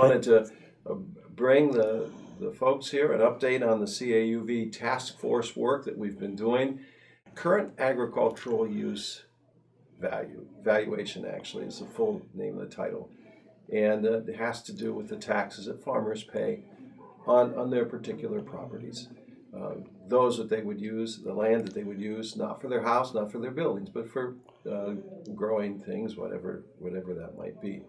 Wanted to bring the folks here an update on the CAUV task force work that we've been doing. Current agricultural use valuation actually is the full name of the title, and it has to do with the taxes that farmers pay on their particular properties. Those that they would use, the land that they would use, not for their house, not for their buildings, but for growing things, whatever that might be.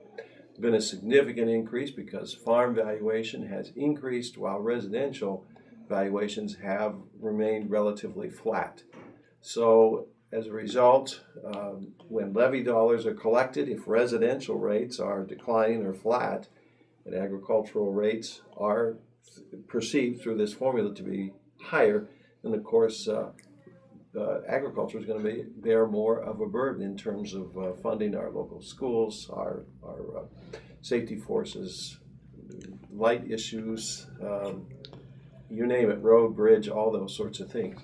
There's been a significant increase because farm valuation has increased while residential valuations have remained relatively flat. So as a result, when levy dollars are collected, if residential rates are declining or flat, and agricultural rates are perceived through this formula to be higher, then of course agriculture is going to bear more of a burden in terms of funding our local schools, our safety forces, light issues, you name it, road, bridge, all those sorts of things.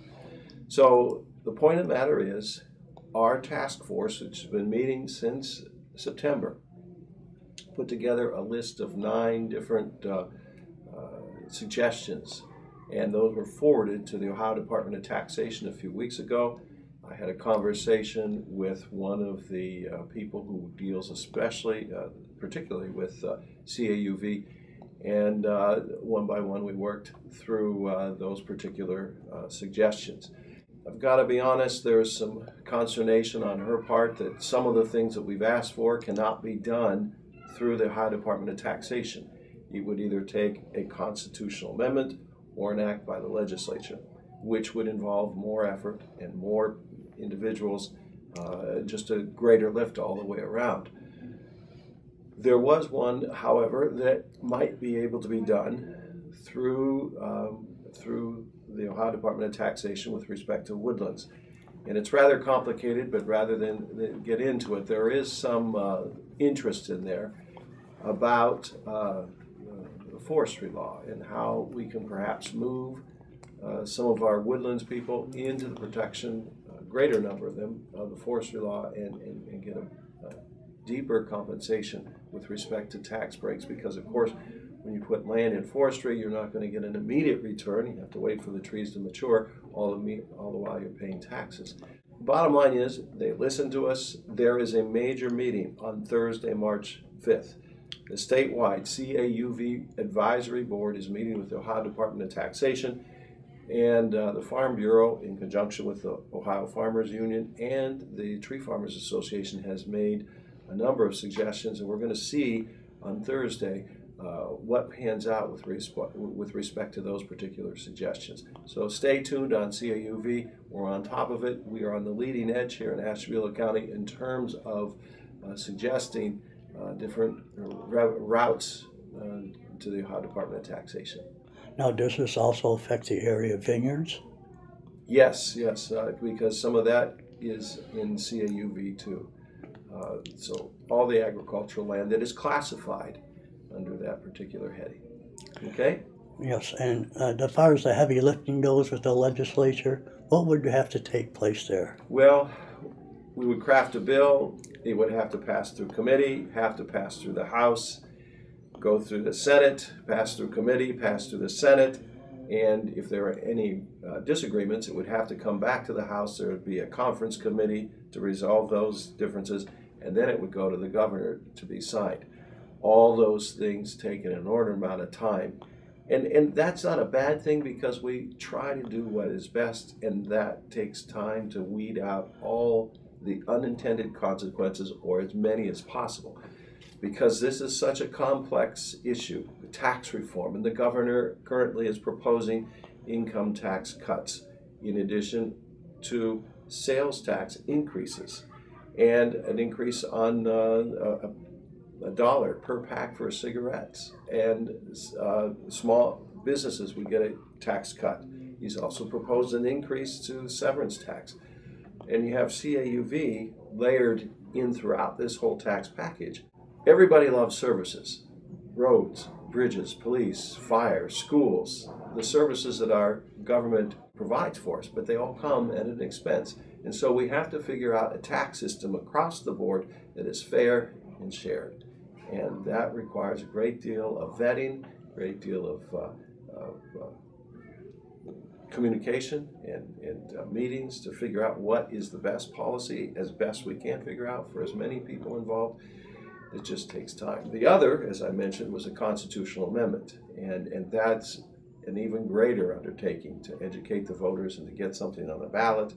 So the point of the matter is our task force, which has been meeting since September, put together a list of 9 different suggestions, and those were forwarded to the Ohio Department of Taxation a few weeks ago. I had a conversation with one of the people who deals particularly with CAUV, and one by one we worked through those particular suggestions. I've got to be honest, there's some consternation on her part that some of the things that we've asked for cannot be done through the Ohio Department of Taxation. It would either take a constitutional amendment or an act by the legislature, which would involve more effort and more individuals, just a greater lift all the way around. There was one, however, that might be able to be done through the Ohio Department of Taxation with respect to woodlands. And it's rather complicated, but rather than get into it, there is some interest in there about the forestry law and how we can perhaps move some of our woodlands people into the protection, a greater number of them, of the forestry law and get a deeper compensation with respect to tax breaks, because of course when you put land in forestry, you're not going to get an immediate return. You have to wait for the trees to mature, all the while you're paying taxes. Bottom line is, they listen to us. There is a major meeting on Thursday, March 5th. The statewide CAUV Advisory Board is meeting with the Ohio Department of Taxation and the Farm Bureau in conjunction with the Ohio Farmers Union and the Tree Farmers Association has made a number of suggestions, and we're going to see on Thursday what pans out with respect to those particular suggestions. So stay tuned on CAUV. We're on top of it. We are on the leading edge here in Ashtabula County in terms of suggesting different routes to the Ohio Department of Taxation. Now, does this also affect the area of vineyards? Yes, because some of that is in CAUV too. So all the agricultural land that is classified under that particular heading. Okay? Yes, and as far as the heavy lifting goes with the legislature, what would have to take place there? Well, we would craft a bill. It would have to pass through committee, have to pass through the House, go through the Senate, pass through committee, pass through the Senate, and if there are any disagreements, it would have to come back to the House. There would be a conference committee to resolve those differences, and then it would go to the governor to be signed. All those things take an inordinate amount of time. And that's not a bad thing, because we try to do what is best, and that takes time to weed out all the unintended consequences, or as many as possible. Because this is such a complex issue, the tax reform, and the governor currently is proposing income tax cuts in addition to sales tax increases and an increase on $1 per pack for cigarettes, and small businesses would get a tax cut. He's also proposed an increase to severance tax. And you have CAUV layered in throughout this whole tax package. Everybody loves services, roads, bridges, police, fire, schools, the services that our government provides for us, but they all come at an expense. And so we have to figure out a tax system across the board that is fair and shared. And that requires a great deal of vetting, a great deal of communication and meetings to figure out what is the best policy as best we can figure out for as many people involved. It just takes time. The other, as I mentioned, was a constitutional amendment, and that's an even greater undertaking to educate the voters and to get something on the ballot.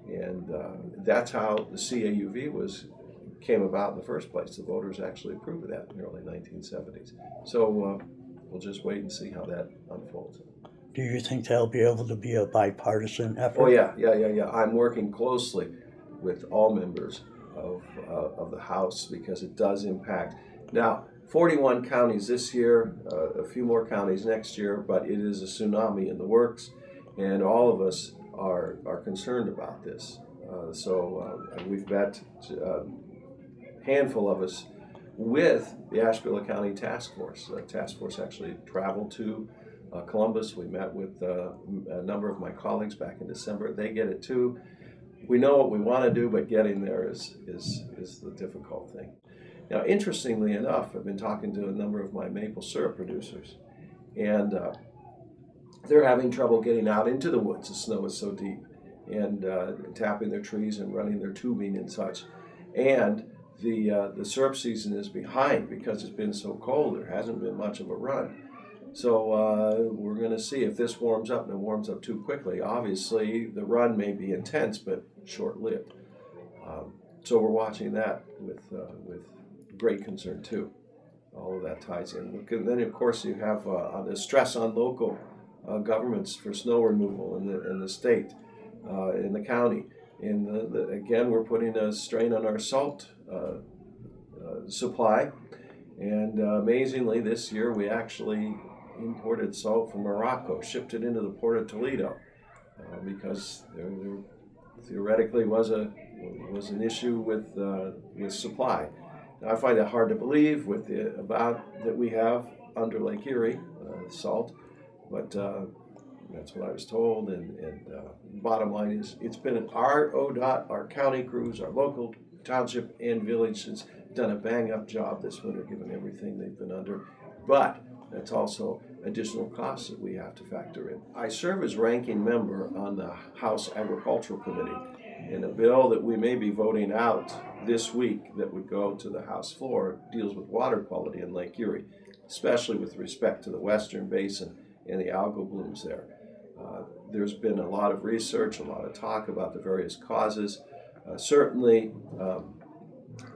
And that's how the CAUV came about in the first place. The voters actually approved of that in the early 1970s. So we'll just wait and see how that unfolds. Do you think that'll be able to be a bipartisan effort? Oh yeah. I'm working closely with all members of the House because it does impact. Now, 41 counties this year, a few more counties next year, but it is a tsunami in the works, and all of us are concerned about this. We've met a handful of us with the Asheville County Task Force. The task force actually traveled to Columbus. We met with a number of my colleagues back in December. They get it too. We know what we want to do, but getting there is the difficult thing. Now, interestingly enough, I've been talking to a number of my maple syrup producers, and they're having trouble getting out into the woods. The snow is so deep, and tapping their trees and running their tubing and such. And the syrup season is behind because it's been so cold. There hasn't been much of a run. So we're going to see if this warms up, and it warms up too quickly. Obviously, the run may be intense, but short-lived. So we're watching that with great concern too. All of that ties in. And then, of course, you have the stress on local governments for snow removal in the state, in the county. Again, we're putting a strain on our salt supply. And amazingly, this year we actually imported salt from Morocco, shipped it into the port of Toledo, because there theoretically was an issue with supply. Now, I find that hard to believe with the amount that we have under Lake Erie, salt, but that's what I was told. And bottom line is, it's been our ODOT, our county crews, our local township and village has done a bang-up job this winter, given everything they've been under. But that's also additional costs that we have to factor in. I serve as ranking member on the House Agricultural Committee, and a bill that we may be voting out this week that would go to the House floor deals with water quality in Lake Erie, especially with respect to the Western Basin and the algal blooms there. There's been a lot of research, a lot of talk about the various causes. Certainly,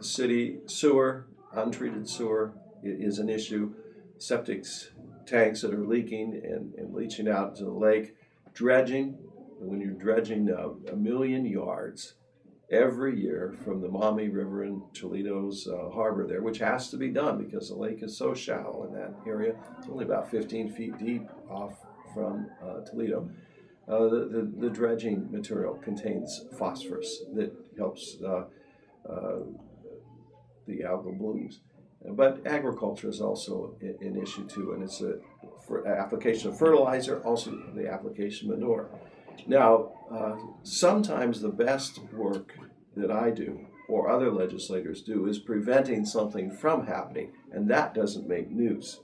city sewer, untreated sewer is an issue. Septic tanks that are leaking and leaching out into the lake. Dredging, when you're dredging 1 million yards every year from the Maumee River in Toledo's harbor there, which has to be done because the lake is so shallow in that area. It's only about 15 feet deep off from Toledo. The dredging material contains phosphorus that helps the algal blooms. But agriculture is also an issue too, and it's for application of fertilizer, also the application of manure. Now, sometimes the best work that I do or other legislators do is preventing something from happening, and that doesn't make news.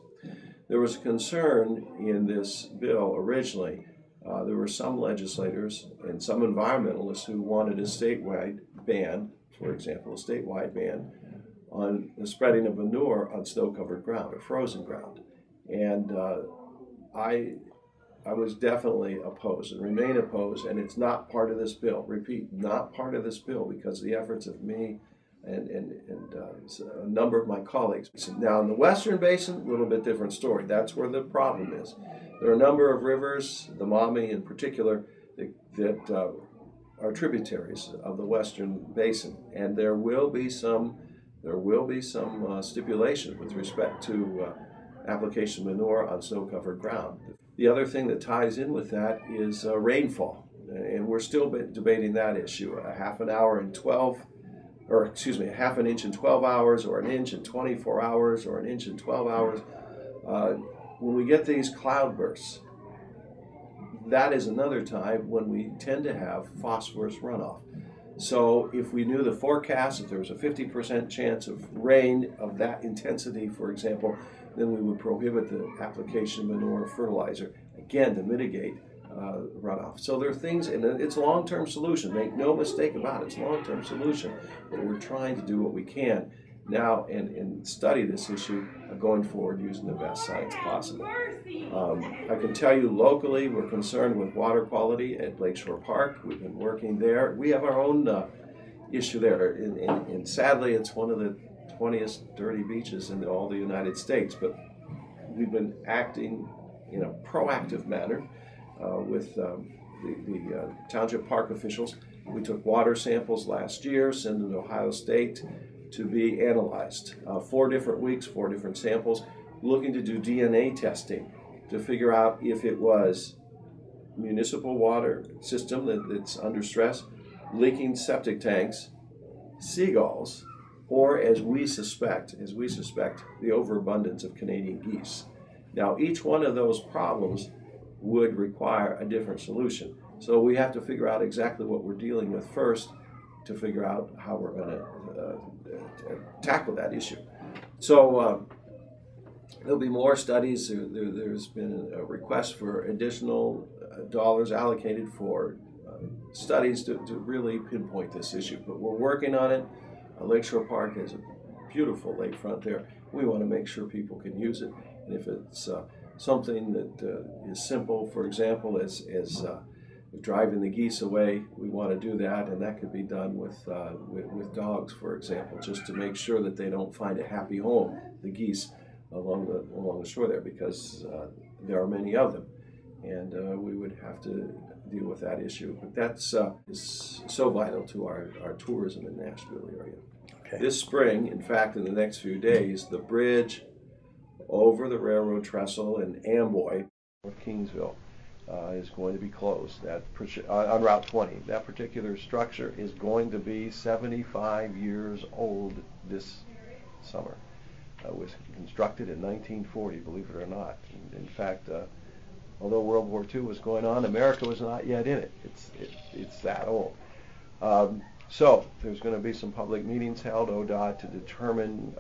There was concern in this bill originally. There were some legislators and some environmentalists who wanted a statewide ban, for example, a statewide ban on the spreading of manure on snow-covered ground or frozen ground. And I was definitely opposed and remain opposed, and it's not part of this bill. Repeat, not part of this bill because of the efforts of me and a number of my colleagues. Now, in the Western Basin, a little bit different story. That's where the problem is. There are a number of rivers, the Maumee in particular, that are tributaries of the Western Basin, and there will be some stipulation with respect to application of manure on snow-covered ground. The other thing that ties in with that is rainfall, and we're still debating that issue. A half an inch in 12 hours, or an inch in 24 hours, or an inch in 12 hours. When we get these cloudbursts, that is another time when we tend to have phosphorus runoff. So if we knew the forecast, if there was a 50% chance of rain of that intensity, for example, then we would prohibit the application of manure or fertilizer, again, to mitigate runoff. So there are things, and it's a long-term solution. Make no mistake about it, it's a long-term solution. But we're trying to do what we can now and study this issue going forward using the best science possible. I can tell you locally, we're concerned with water quality at Lakeshore Park. We've been working there. We have our own issue there, and sadly, it's one of the 20th dirty beaches in all the United States. But we've been acting in a proactive manner with the township park officials. We took water samples last year, sent them to Ohio State to be analyzed. 4 different weeks, 4 different samples, looking to do DNA testing to figure out if it was municipal water system that's under stress, leaking septic tanks, seagulls, or as we suspect, the overabundance of Canadian geese. Now, each one of those problems would require a different solution. So we have to figure out exactly what we're dealing with first to figure out how we're going to tackle that issue. So there'll be more studies. There's been a request for additional dollars allocated for studies to really pinpoint this issue. But we're working on it. Lakeshore Park has a beautiful lakefront there. We want to make sure people can use it. And if it's something that is simple, for example, as driving the geese away, we want to do that, and that could be done with dogs, for example, just to make sure that they don't find a happy home, the geese, along the shore there, because there are many of them, and we would have to deal with that issue. But that's is so vital to our tourism in the Nashville area. Okay. This spring, in fact, in the next few days, the bridge over the railroad trestle in Amboy, North Kingsville, is going to be closed on Route 20. That particular structure is going to be 75 years old this summer. It was constructed in 1940, believe it or not. In fact, although World War II was going on, America was not yet in it. It's that old. So there's going to be some public meetings held, ODOT, to determine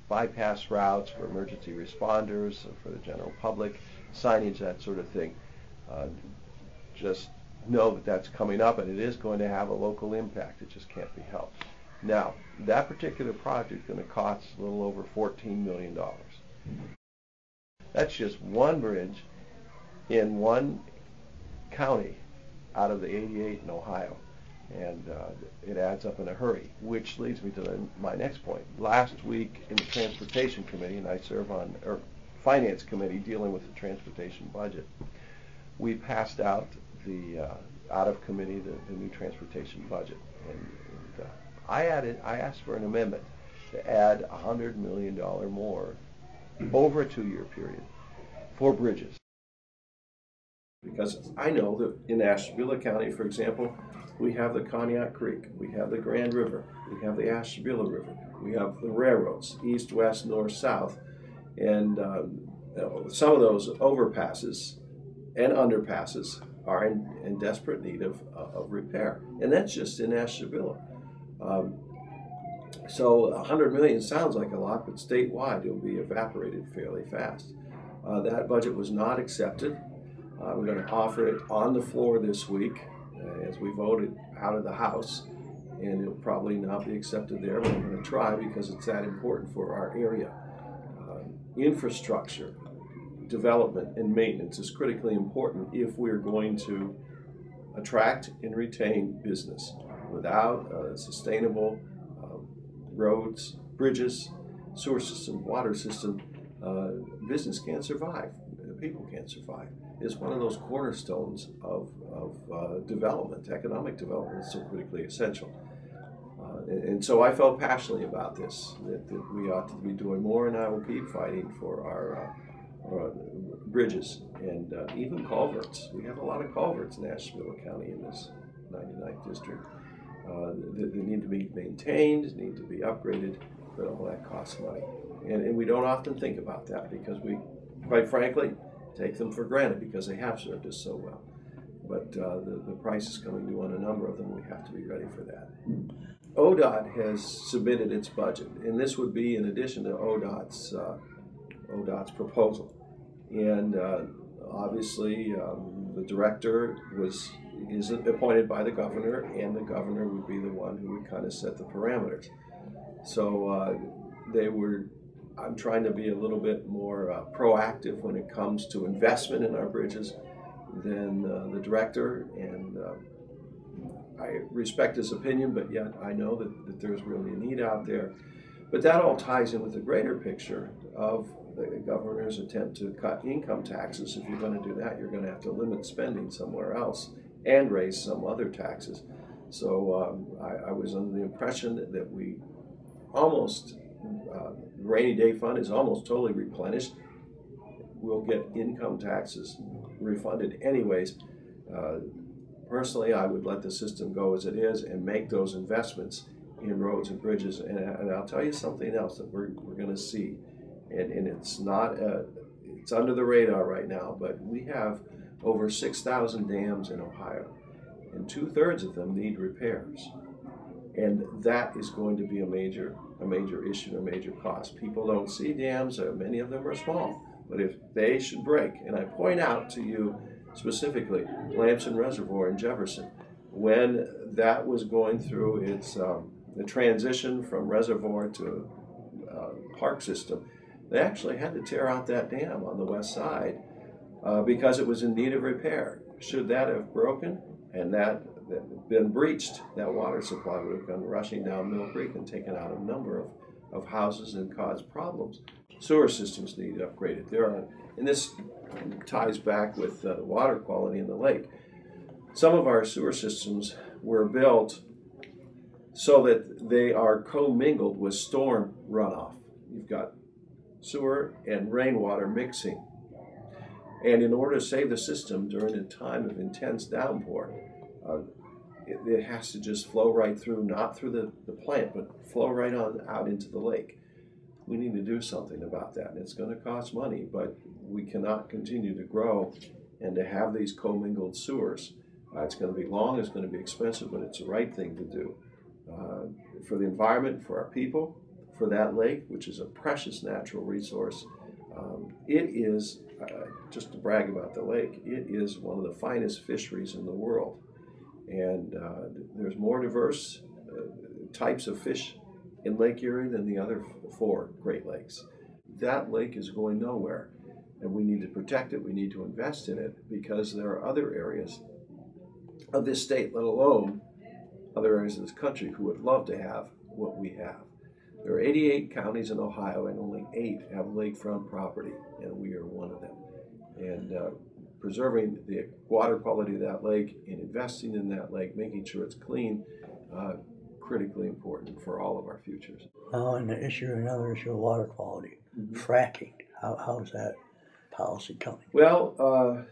bypass routes for emergency responders, for the general public, signage, that sort of thing. Just know that that's coming up, and it is going to have a local impact. It just can't be helped. Now, that particular project is going to cost a little over $14 million. That's just one bridge in one county out of the 88 in Ohio, and it adds up in a hurry, which leads me to my next point. Last week in the Transportation Committee, and I serve on Finance Committee dealing with the transportation budget, we passed out out of committee the new transportation budget, and I asked for an amendment to add $100 million more over a 2-year period for bridges. Because I know that in Ashtabula County, for example, we have the Cognac Creek, we have the Grand River, we have the Ashtabula River, we have the railroads, east, west, north, south, and some of those overpasses and underpasses are in desperate need of repair, and that's just in Ashtabula. So $100 million sounds like a lot, but statewide it'll be evaporated fairly fast. That budget was not accepted. We're going to offer it on the floor this week as we voted out of the House, and it'll probably not be accepted there, but I'm going to try because it's that important for our area. Infrastructure development and maintenance is critically important if we're going to attract and retain business. Without sustainable roads, bridges, sewer system, water system, business can't survive. People can't survive. It's one of those cornerstones of development, economic development is so critically essential. And so I felt passionately about this, that we ought to be doing more, and I will keep fighting for our bridges and even culverts. We have a lot of culverts in Ashtabula County in this 99th district. They need to be maintained, need to be upgraded, but all that costs money. And we don't often think about that because we, quite frankly, take them for granted because they have served us so well. but the price is coming due on a number of them. We have to be ready for that. ODOT has submitted its budget, and this would be in addition to ODOT's proposal. And obviously, the director is appointed by the governor, and the governor would be the one who would kind of set the parameters. So I'm trying to be a little bit more proactive when it comes to investment in our bridges than the director, and I respect his opinion, but yet I know that there's really a need out there. But that all ties in with the greater picture of the governor's attempt to cut income taxes. If you're going to do that, you're going to have to limit spending somewhere else and raise some other taxes. So I was under the impression that we almost, rainy day fund is almost totally replenished. We'll get income taxes refunded anyways. Personally, I would let the system go as it is and make those investments in roads and bridges. And I'll tell you something else that we're going to see, and it's not it's under the radar right now, but we have over 6,000 dams in Ohio, and 2/3 of them need repairs, and that is going to be a major issue, a major cost. People don't see dams; many of them are small, but if they should break, and I point out to you specifically Lamson Reservoir in Jefferson, when that was going through its the transition from reservoir to park system, they actually had to tear out that dam on the west side because it was in need of repair. Should that have broken and that been breached, that water supply would have gone rushing down Mill Creek and taken out a number of houses and caused problems. Sewer systems need upgraded. And this ties back with water quality in the lake. Some of our sewer systems were built so that they are commingled with storm runoff. You've got sewer and rainwater mixing. And in order to save the system during a time of intense downpour, it has to just flow right through, not through the plant, but flow right on out into the lake. We need to do something about that, and it's going to cost money, but we cannot continue to grow and to have these commingled sewers. It's going to be long, it's going to be expensive, but it's the right thing to do for the environment, for our people, for that lake, which is a precious natural resource. It is, just to brag about the lake, it is one of the finest fisheries in the world. And there's more diverse types of fish in Lake Erie than the other 4 Great Lakes. That lake is going nowhere, and we need to protect it, we need to invest in it, because there are other areas of this state, let alone other areas of this country, who would love to have what we have. There are 88 counties in Ohio, and only 8 have lakefront property, and we are one of them. And preserving the water quality of that lake and investing in that lake, making sure it's clean, critically important for all of our futures. Now, and another issue of water quality, fracking. How's that policy coming? Well,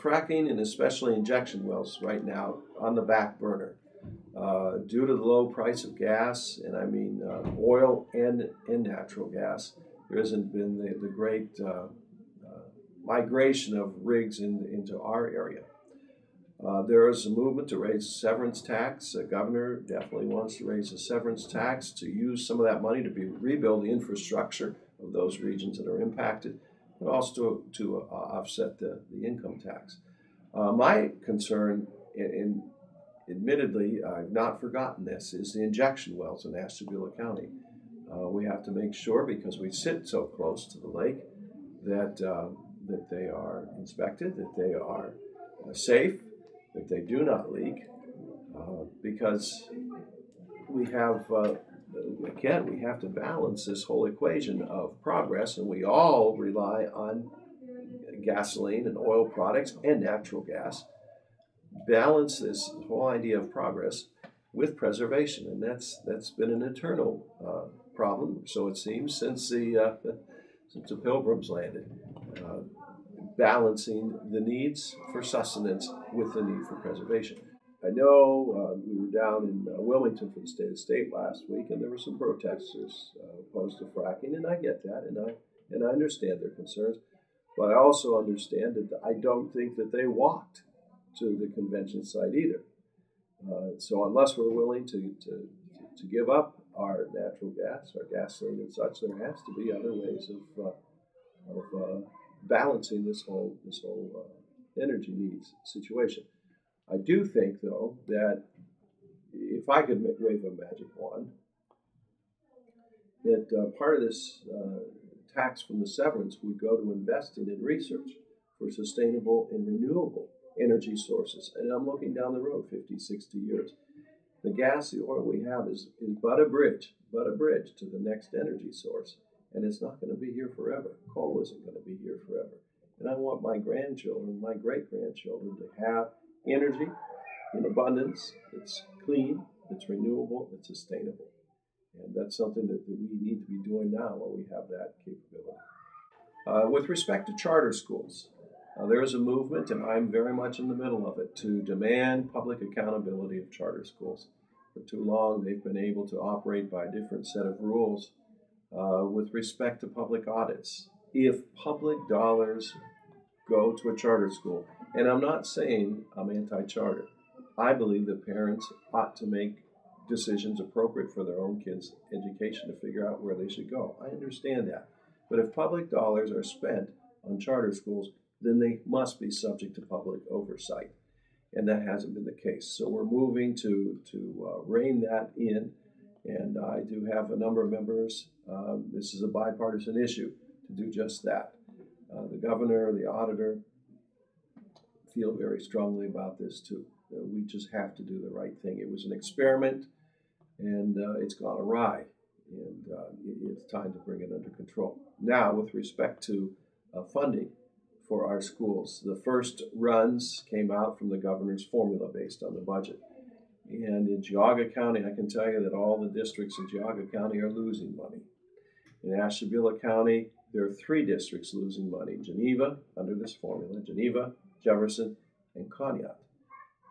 fracking and especially injection wells right now on the back burner. Due to the low price of gas, and I mean oil and natural gas, there hasn't been the great migration of rigs into our area. There is a movement to raise severance tax. The governor definitely wants to raise the severance tax to use some of that money to rebuild the infrastructure of those regions that are impacted, but also to offset the income tax. My concern, and admittedly I've not forgotten this, is the injection wells in Ashtabula County. We have to make sure, because we sit so close to the lake, that they are inspected, that they are safe, that they do not leak, because we have, again, we have to balance this whole equation of progress, and we all rely on gasoline and oil products and natural gas. Balance this whole idea of progress with preservation, and that's been an eternal problem, so it seems, since the Pilgrims landed. Balancing the needs for sustenance with the need for preservation. I know we were down in Wilmington for the State of State last week, and there were some protesters opposed to fracking, and I get that, and I understand their concerns, but I also understand that I don't think that they walked to the convention site either. So unless we're willing to give up our natural gas, our gasoline and such, there has to be other ways of balancing this whole energy needs situation. I do think, though, that if I could wave a magic wand, that part of this tax from the severance would go to investing in research for sustainable and renewable energy sources. And I'm looking down the road 50, 60 years. The gas, the oil we have is but a bridge to the next energy source. And it's not going to be here forever. Coal isn't going to be here forever. And I want my grandchildren, my great-grandchildren to have energy in abundance that's clean, that's renewable, that's sustainable. And that's something that we need to be doing now while we have that capability. With respect to charter schools, there is a movement, and I'm very much in the middle of it, to demand public accountability of charter schools. For too long, they've been able to operate by a different set of rules with respect to public audits. If public dollars go to a charter school, and I'm not saying I'm anti-charter, I believe that parents ought to make decisions appropriate for their own kids' education to figure out where they should go. I understand that. But if public dollars are spent on charter schools, then they must be subject to public oversight. And that hasn't been the case. So we're moving to rein that in. And I do have a number of members. This is a bipartisan issue to do just that. The governor, the auditor feel very strongly about this too. We just have to do the right thing. It was an experiment, and it's gone awry, and it's time to bring it under control. Now, with respect to funding for our schools, the first runs came out from the governor's formula based on the budget. And in Geauga County, I can tell you that all the districts in Geauga County are losing money. In Ashtabula County, there are 3 districts losing money: Geneva, under this formula, Geneva, Jefferson, and Conneaut.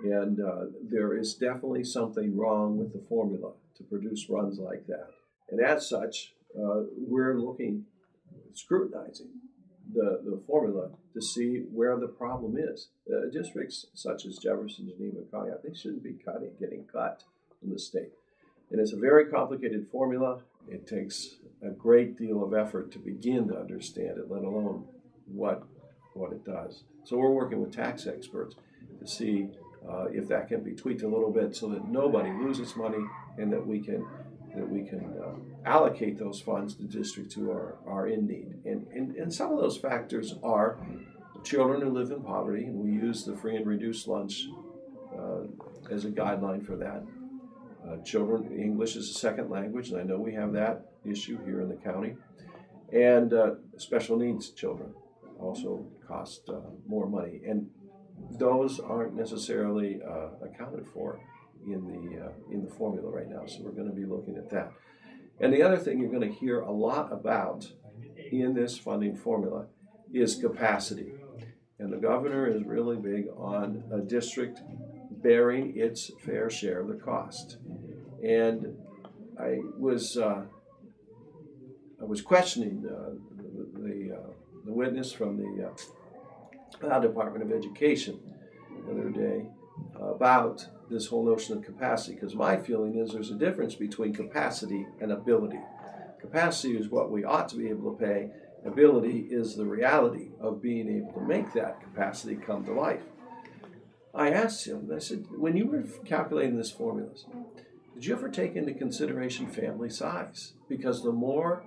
And there is definitely something wrong with the formula to produce runs like that. And as such, we're scrutinizing the formula to see where the problem is. Districts such as Jefferson, Geneva, and Conneaut, they shouldn't be getting cut from the state. And it's a very complicated formula. It takes a great deal of effort to begin to understand it, let alone what it does. So we're working with tax experts to see if that can be tweaked a little bit so that nobody loses money, and that we can allocate those funds to districts who are in need. And some of those factors are children who live in poverty, and we use the free and reduced lunch as a guideline for that. Children, English is a second language, and I know we have that issue here in the county. And special needs children also cost more money, and those aren't necessarily accounted for in the formula right now. So we're going to be looking at that. And the other thing you're going to hear a lot about in this funding formula is capacity. And the governor is really big on a district bearing its fair share of the cost. And I was questioning the witness from the Department of Education the other day about this whole notion of capacity, because my feeling is there's a difference between capacity and ability. Capacity is what we ought to be able to pay. Ability is the reality of being able to make that capacity come to life. I asked him, I said, when you were calculating this formula, did you ever take into consideration family size? Because the more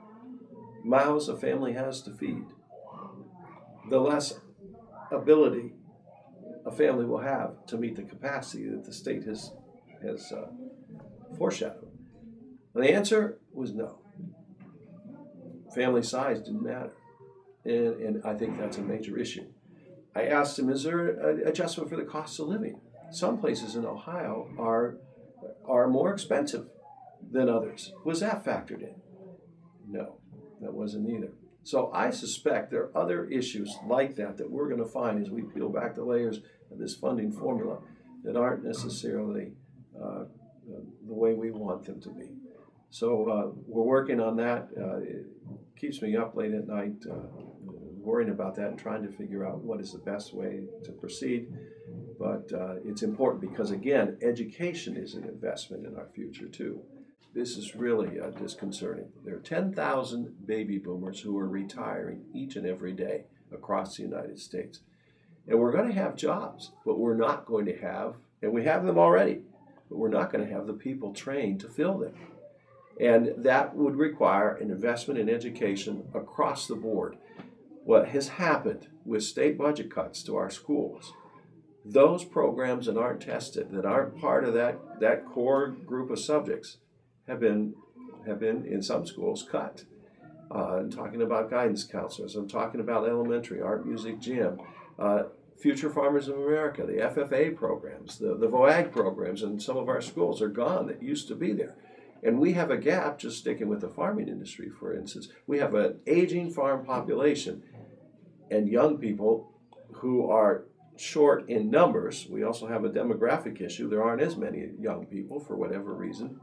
mouths a family has to feed, the less ability a family will have to meet the capacity that the state has foreshadowed. And the answer was no. Family size didn't matter. And I think that's a major issue. I asked him, is there an adjustment for the cost of living? Some places in Ohio are more expensive than others. Was that factored in? No, that wasn't either. So I suspect there are other issues like that we're going to find as we peel back the layers of this funding formula that aren't necessarily the way we want them to be. So we're working on that. It keeps me up late at night worrying about that and trying to figure out what is the best way to proceed. But it's important because, again, education is an investment in our future, too. This is really disconcerting. There are 10,000 baby boomers who are retiring each and every day across the United States. And we're going to have jobs, but we're not going to have, and we have them already, but we're not going to have the people trained to fill them. And that would require an investment in education across the board. What has happened with state budget cuts to our schools, those programs that aren't tested, that aren't part of that core group of subjects, have been in some schools cut. I'm talking about guidance counselors. I'm talking about elementary art, music, gym, Future Farmers of America, the FFA programs, the VOAG programs, and some of our schools are gone that used to be there. And we have a gap, just sticking with the farming industry, for instance. We have an aging farm population and young people who are short in numbers. We also have a demographic issue. There aren't as many young people for whatever reason.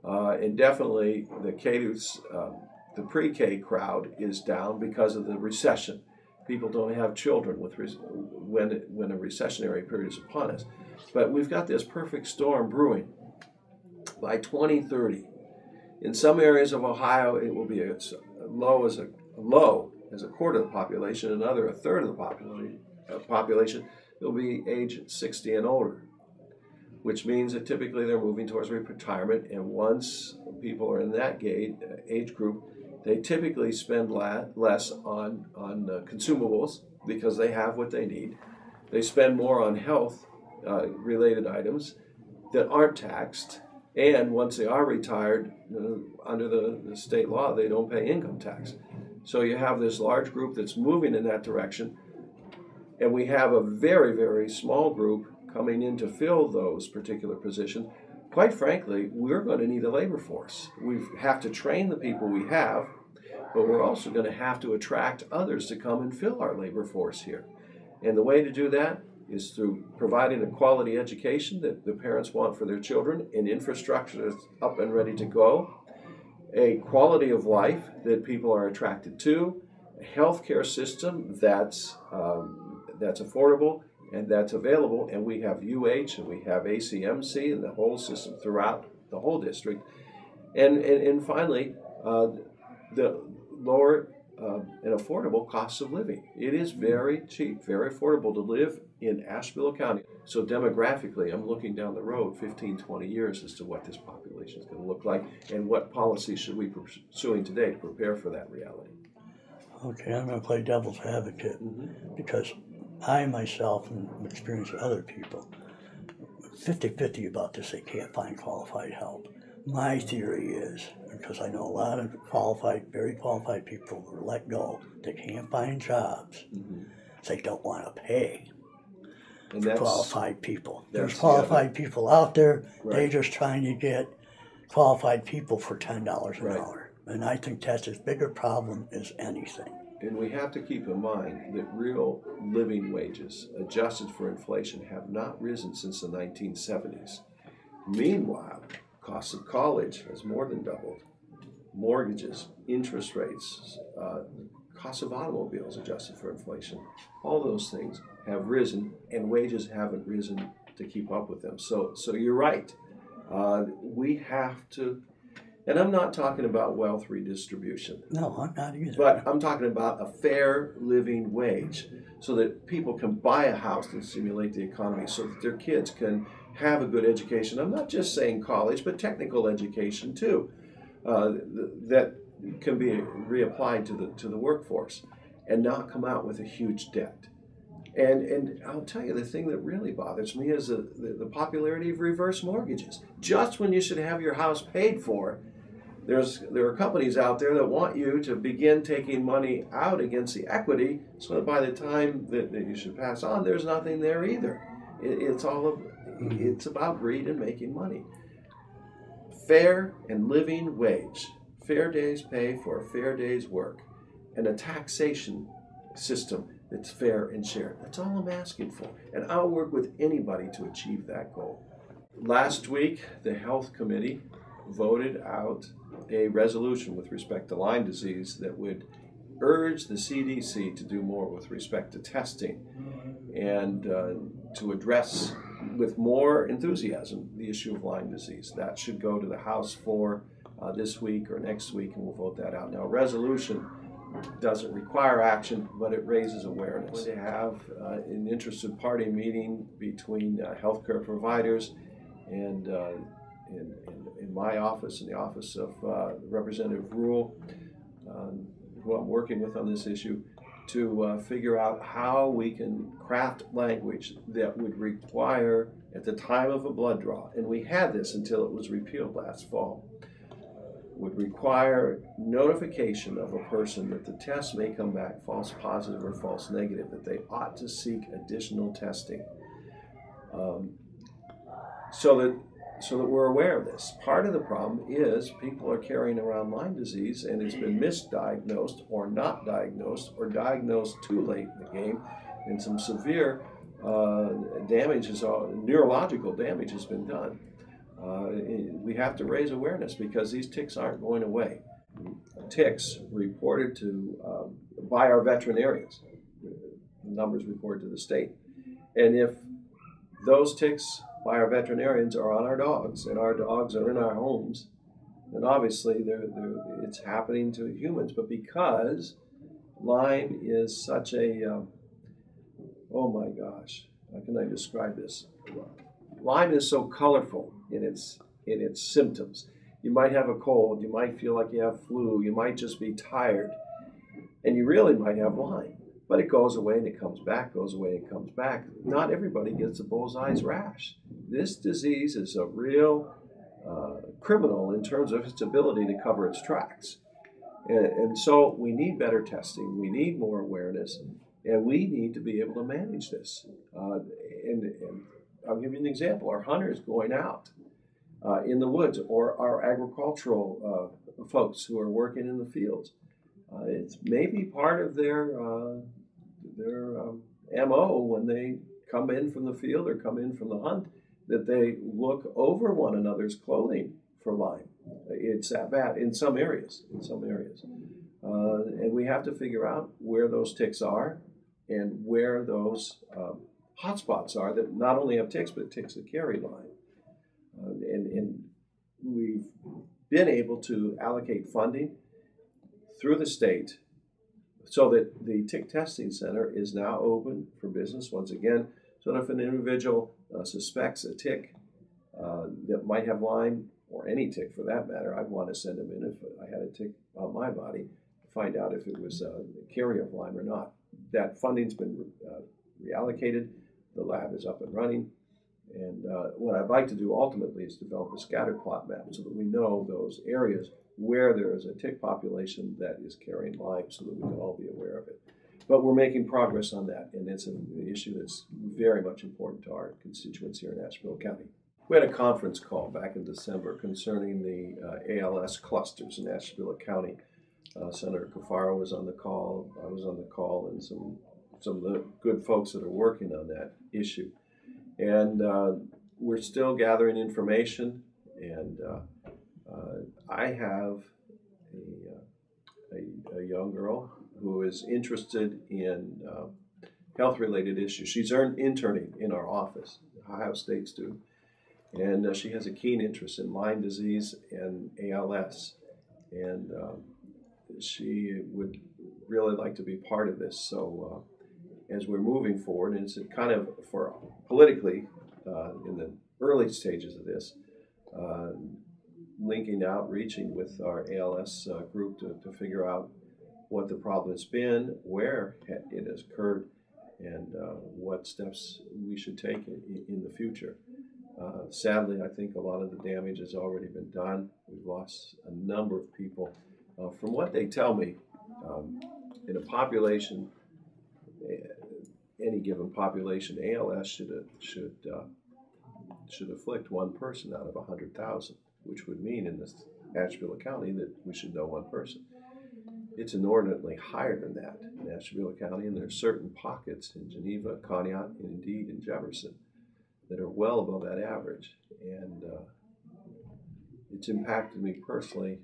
And definitely the pre-K crowd is down because of the recession. People don't have children when a recessionary period is upon us. But we've got this perfect storm brewing. By 2030, in some areas of Ohio, it will be as low as a quarter of the population, another a third of the population will be age 60 and older, which means that typically they're moving towards retirement. And once people are in that age group, they typically spend less on consumables because they have what they need. They spend more on health related items that aren't taxed. And once they are retired, under the state law, they don't pay income tax. So you have this large group that's moving in that direction, and we have a very, very small group coming in to fill those particular positions. Quite frankly, we're going to need a labor force. We have to train the people we have, but we're also going to have to attract others to come and fill our labor force here. And the way to do that is through providing a quality education that the parents want for their children, an infrastructure that's up and ready to go, a quality of life that people are attracted to, a healthcare system that's affordable and that's available, and we have UH and we have ACMC and the whole system throughout the whole district, and finally the lower and affordable costs of living. It is very cheap, very affordable to live in Asheville County. So demographically, I'm looking down the road 15, 20 years as to what this population is going to look like and what policies should we be pursuing today to prepare for that reality. Okay, I'm going to play devil's advocate because I myself and experience with other people, 50-50 about this, they can't find qualified help. My theory is, because I know a lot of very qualified people who are let go, they can't find jobs. They don't want to pay for qualified people. There's qualified people out there, they're just trying to get qualified people for $10 an hour. And I think that's as big a problem as anything. And we have to keep in mind that real living wages, adjusted for inflation, have not risen since the 1970s. Meanwhile, cost of college has more than doubled. Mortgages, interest rates, cost of automobiles adjusted for inflation, all those things have risen, and wages haven't risen to keep up with them. So you're right. We have to, and I'm not talking about wealth redistribution. No, I'm not either. But I'm talking about a fair living wage so that people can buy a house and stimulate the economy, so that their kids can have a good education. I'm not just saying college, but technical education too, that can be reapplied to the workforce and not come out with a huge debt. And I'll tell you, the thing that really bothers me is the popularity of reverse mortgages. Just when you should have your house paid for, there are companies out there that want you to begin taking money out against the equity, so that by the time that you should pass on, there's nothing there either. It's about greed and making money. Fair and living wage, fair day's pay for a fair day's work, and a taxation system that's fair and shared. That's all I'm asking for. And I'll work with anybody to achieve that goal. Last week, the Health Committee voted out a resolution with respect to Lyme disease that would urge the CDC to do more with respect to testing. And to address with more enthusiasm the issue of Lyme disease. That should go to the House floor this week or next week, and we'll vote that out. Now, a resolution doesn't require action, but it raises awareness. To have an interested party meeting between healthcare providers and in my office, in the office of Representative Rule, who I'm working with on this issue, to figure out how we can craft language that would require, at the time of a blood draw, and we had this until it was repealed last fall, would require notification of a person that the test may come back false positive or false negative, that they ought to seek additional testing, so that we're aware of this. Part of the problem is people are carrying around Lyme disease and it's been misdiagnosed or not diagnosed or diagnosed too late in the game, and some severe neurological damage has been done. We have to raise awareness because these ticks aren't going away. Ticks reported to by our veterinarians, numbers reported to the state, and if those ticks by our veterinarians are on our dogs and our dogs are in our homes, then obviously it's happening to humans. But because Lyme is such a oh my gosh, how can I describe this? Lyme is so colorful in its symptoms. You might have a cold, you might feel like you have flu, you might just be tired, and you really might have Lyme. But it goes away and it comes back, goes away and comes back. Not everybody gets a bullseye's rash. This disease is a real criminal in terms of its ability to cover its tracks. And so we need better testing, we need more awareness, and we need to be able to manage this. And I'll give you an example. Our hunters going out in the woods, or our agricultural folks who are working in the fields. It's maybe part of their MO when they come in from the field or come in from the hunt, that they look over one another's clothing for Lyme. It's that bad in some areas, and we have to figure out where those ticks are and where those hotspots are that not only have ticks, but ticks that carry Lyme. And we've been able to allocate funding through the state so that the tick testing center is now open for business once again. So that if an individual suspects a tick that might have Lyme, or any tick for that matter, I'd want to send them in if I had a tick on my body to find out if it was a carrier of Lyme or not. That funding's been reallocated. The lab is up and running. And what I'd like to do ultimately is develop a scatter plot map so that we know those areas where there is a tick population that is carrying Lyme so that we can all be aware of it. But we're making progress on that, and it's an issue that's very much important to our constituents here in Ashtabula County. We had a conference call back in December concerning the ALS clusters in Ashtabula County. Senator Cafaro was on the call, I was on the call, and some of the good folks that are working on that issue. And we're still gathering information, and I have a young girl who is interested in health-related issues. She's interning in our office, Ohio State student, and she has a keen interest in Lyme disease and ALS, and she would really like to be part of this. So as we're moving forward, and it's kind of for politically in the early stages of this, linking out, reaching with our ALS group to figure out what the problem has been, where it has occurred, and what steps we should take in the future. Sadly, I think a lot of the damage has already been done. We've lost a number of people. From what they tell me, in a population, any given population, ALS should afflict one person out of 100,000, which would mean in this Ashtabula County that we should know one person. It's inordinately higher than that in Ashtabula County, and there are certain pockets in Geneva, Conneaut, and indeed in Jefferson that are well above that average. And it's impacted me personally.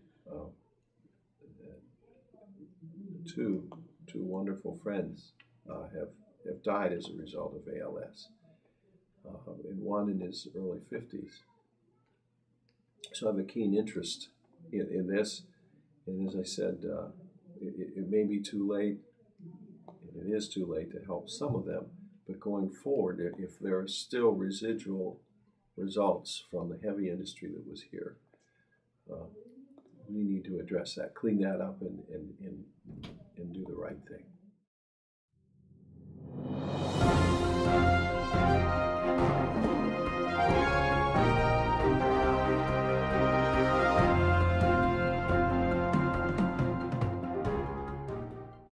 Two wonderful friends have died as a result of ALS. and one in his early 50s. So I have a keen interest in this. And as I said, it may be too late, and it is too late to help some of them. But going forward, if there are still residual results from the heavy industry that was here, we need to address that, clean that up, and do the right thing.